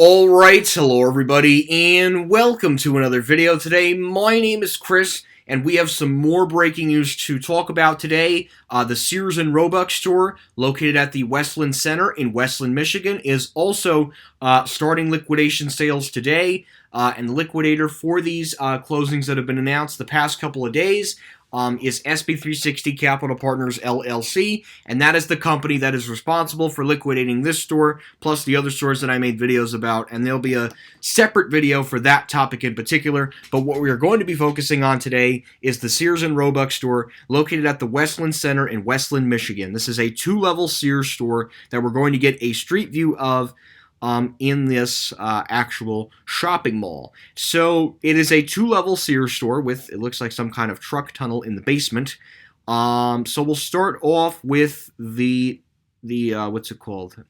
Alright, hello everybody, and welcome to another video. Today, my name is Chris, and we have some more breaking news to talk about today. The Sears and Roebuck store, located at the Westland Center in Westland, Michigan, is also starting liquidation sales today. And the liquidator for these closings that have been announced the past couple of days is SB360 Capital Partners LLC, and that is the company that is responsible for liquidating this store, plus the other stores that I made videos about, and there'll be a separate video for that topic in particular. But what we are going to be focusing on today is the Sears and Roebuck store, located at the Westland Center in Westland, Michigan. This is a two-level Sears store that we're going to get a street view of in this actual shopping mall. So it is a two-level Sears store with, it looks like some kind of truck tunnel in the basement. So we'll start off with the what's it called?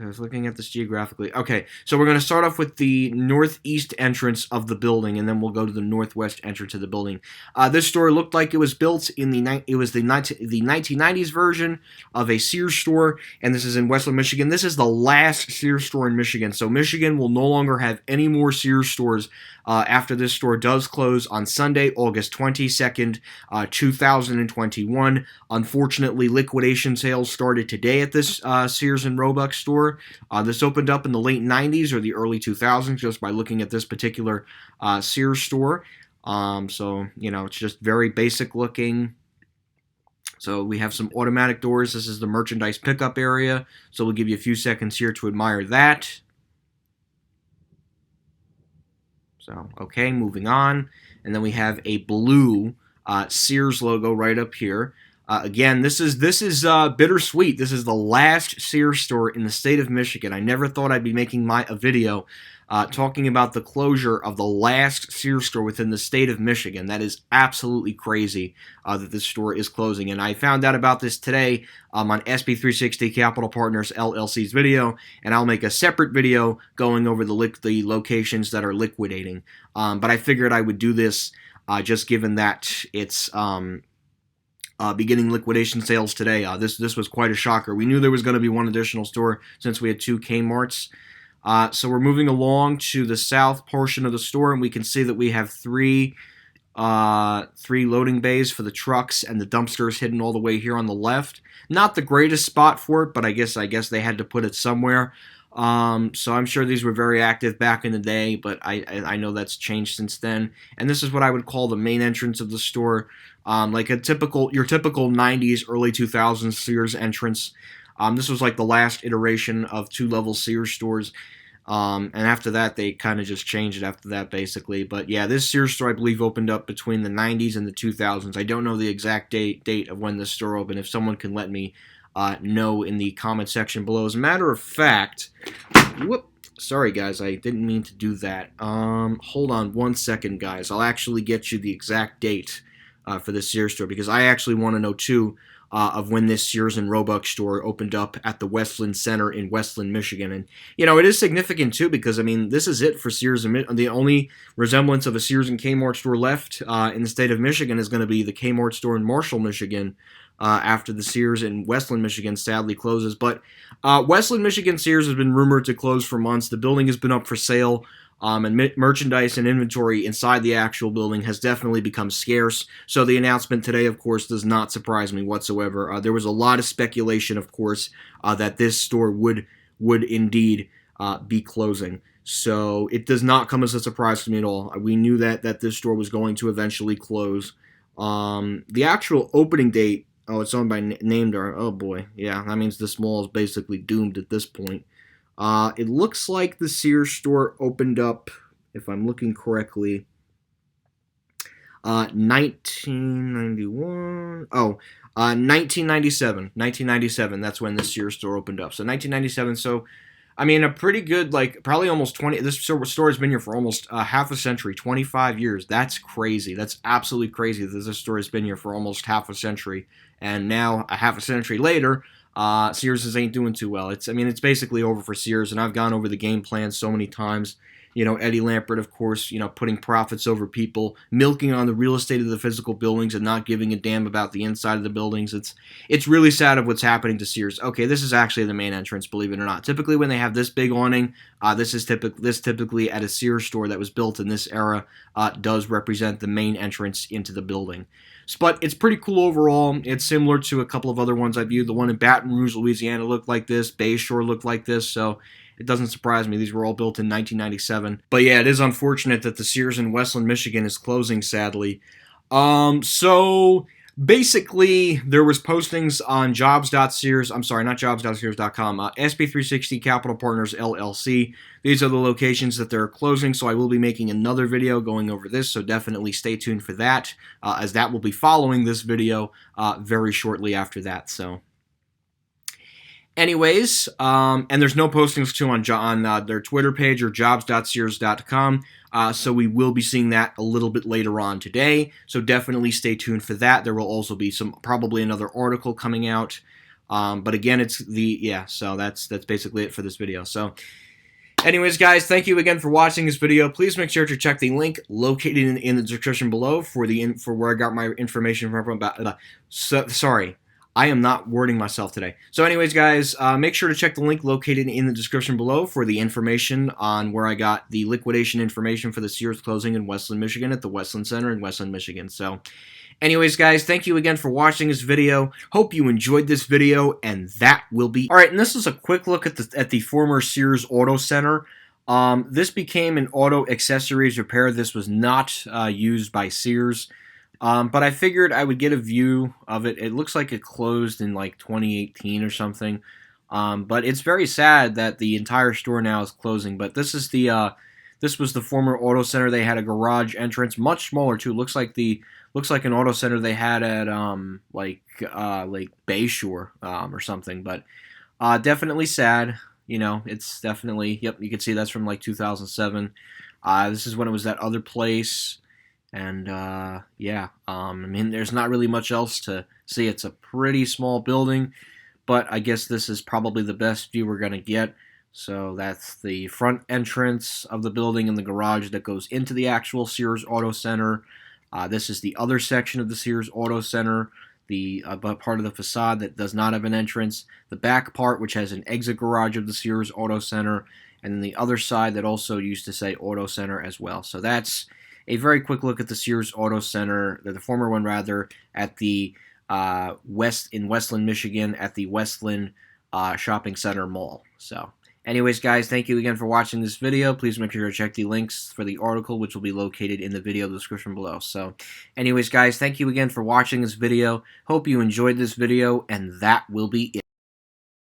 I was looking at this geographically. Okay, so we're going to start off with the northeast entrance of the building, and then we'll go to the northwest entrance of the building. This store looked like it was built in the 1990s version of a Sears store, and this is in Westland, Michigan. This is the last Sears store in Michigan, so Michigan will no longer have any more Sears stores after this store does close on Sunday, August 22nd, 2021. Unfortunately, liquidation sales started today at this Sears and Roebuck store. This opened up in the late 90s or the early 2000s just by looking at this particular Sears store. So, you know, it's just very basic looking. So we have some automatic doors. This is the merchandise pickup area. So we'll give you a few seconds here to admire that. So, okay, moving on. And then we have a blue Sears logo right up here. Again, this is bittersweet. This is the last Sears store in the state of Michigan. I never thought I'd be making a video talking about the closure of the last Sears store within the state of Michigan. That is absolutely crazy that this store is closing. And I found out about this today on SB360 Capital Partners LLC's video, and I'll make a separate video going over the locations that are liquidating. But I figured I would do this just given that it's beginning liquidation sales today. This was quite a shocker. We knew there was going to be one additional store since we had two Kmarts. So we're moving along to the south portion of the store, and we can see that we have three loading bays for the trucks, and the dumpsters hidden all the way here on the left. Not the greatest spot for it, but I guess they had to put it somewhere. So I'm sure these were very active back in the day, but I know that's changed since then. And this is what I would call the main entrance of the store, like your typical 90s, early 2000s Sears entrance. This was like the last iteration of two-level Sears stores. And after that, they kind of just changed it after that, basically. But yeah, this Sears store, I believe, opened up between the 90s and the 2000s. I don't know the exact date of when this store opened. If someone can let me know in the comment section below. As a matter of fact, sorry guys, I didn't mean to do that. Hold on one second, guys. I'll actually get you the exact date for this Sears store, because I actually want to know too of when this Sears and Roebuck store opened up at the Westland Center in Westland, Michigan. And, you know, it is significant too, because, I mean, this is it for Sears. And the only resemblance of a Sears and Kmart store left in the state of Michigan is going to be the Kmart store in Marshall, Michigan, after the Sears in Westland, Michigan sadly closes. But Westland, Michigan Sears has been rumored to close for months. The building has been up for sale, and merchandise and inventory inside the actual building has definitely become scarce. So the announcement today, of course, does not surprise me whatsoever. There was a lot of speculation, of course, that this store would indeed be closing. So it does not come as a surprise to me at all. We knew that this store was going to eventually close. The actual opening date, oh, it's owned by named. Oh boy, yeah, that means this mall is basically doomed at this point. It looks like the Sears store opened up, if I'm looking correctly, 1991. 1997. 1997. That's when the Sears store opened up. So 1997. So, I mean, a pretty good, like, probably almost 20. This store has been here for almost half a century, 25 years. That's crazy. That's absolutely crazy that this store has been here for almost half a century. And now, a half a century later, Sears ain't doing too well. It's basically over for Sears, and I've gone over the game plan so many times. Eddie Lampert, of course, putting profits over people, milking on the real estate of the physical buildings and not giving a damn about the inside of the buildings. It's really sad of what's happening to Sears. Okay, this is actually the main entrance, believe it or not. Typically, when they have this big awning, this typically at a Sears store that was built in this era does represent the main entrance into the building. But it's pretty cool overall. It's similar to a couple of other ones I viewed. The one in Baton Rouge, Louisiana looked like this. Bayshore looked like this. So it doesn't surprise me. These were all built in 1997. But yeah, it is unfortunate that the Sears in Westland, Michigan is closing, sadly. So basically, there was postings on jobs.sears, I'm sorry, not jobs.sears.com, SB360 Capital Partners LLC. These are the locations that they're closing, so I will be making another video going over this, so definitely stay tuned for that, as that will be following this video very shortly after that, so... Anyways, and there's no postings too on their Twitter page or jobs.sears.com, so we will be seeing that a little bit later on today. So definitely stay tuned for that. There will also be probably another article coming out. But again, so that's basically it for this video. So anyways, guys, thank you again for watching this video. Please make sure to check the link located in the description below for where I got my information from sorry. I am not wording myself today. So anyways, guys, make sure to check the link located in the description below for the information on where I got the liquidation information for the Sears closing in Westland, Michigan at the Westland Center in Westland, Michigan. So anyways, guys, thank you again for watching this video. Hope you enjoyed this video, and that will be... Alright, and this is a quick look at the former Sears Auto Center. This became an auto accessories repair. This was not used by Sears. But I figured I would get a view of it. It looks like it closed in like 2018 or something. But it's very sad that the entire store now is closing. But this is this was the former auto center. They had a garage entrance, much smaller too. Looks like an auto center they had at like Bayshore or something. But definitely sad. It's definitely, yep. You can see that's from like 2007. This is when it was that other place. And, yeah, I mean, there's not really much else to see. It's a pretty small building, but I guess this is probably the best view we're going to get. So that's the front entrance of the building and the garage that goes into the actual Sears Auto Center. This is the other section of the Sears Auto Center, the part of the facade that does not have an entrance, the back part, which has an exit garage of the Sears Auto Center, and then the other side that also used to say Auto Center as well. So that's a very quick look at the Sears Auto Center, the former one rather, at the in Westland, Michigan, at the Westland Shopping Center Mall. So, anyways, guys, thank you again for watching this video. Please make sure to check the links for the article, which will be located in the video description below. So, anyways, guys, thank you again for watching this video. Hope you enjoyed this video, and that will be it.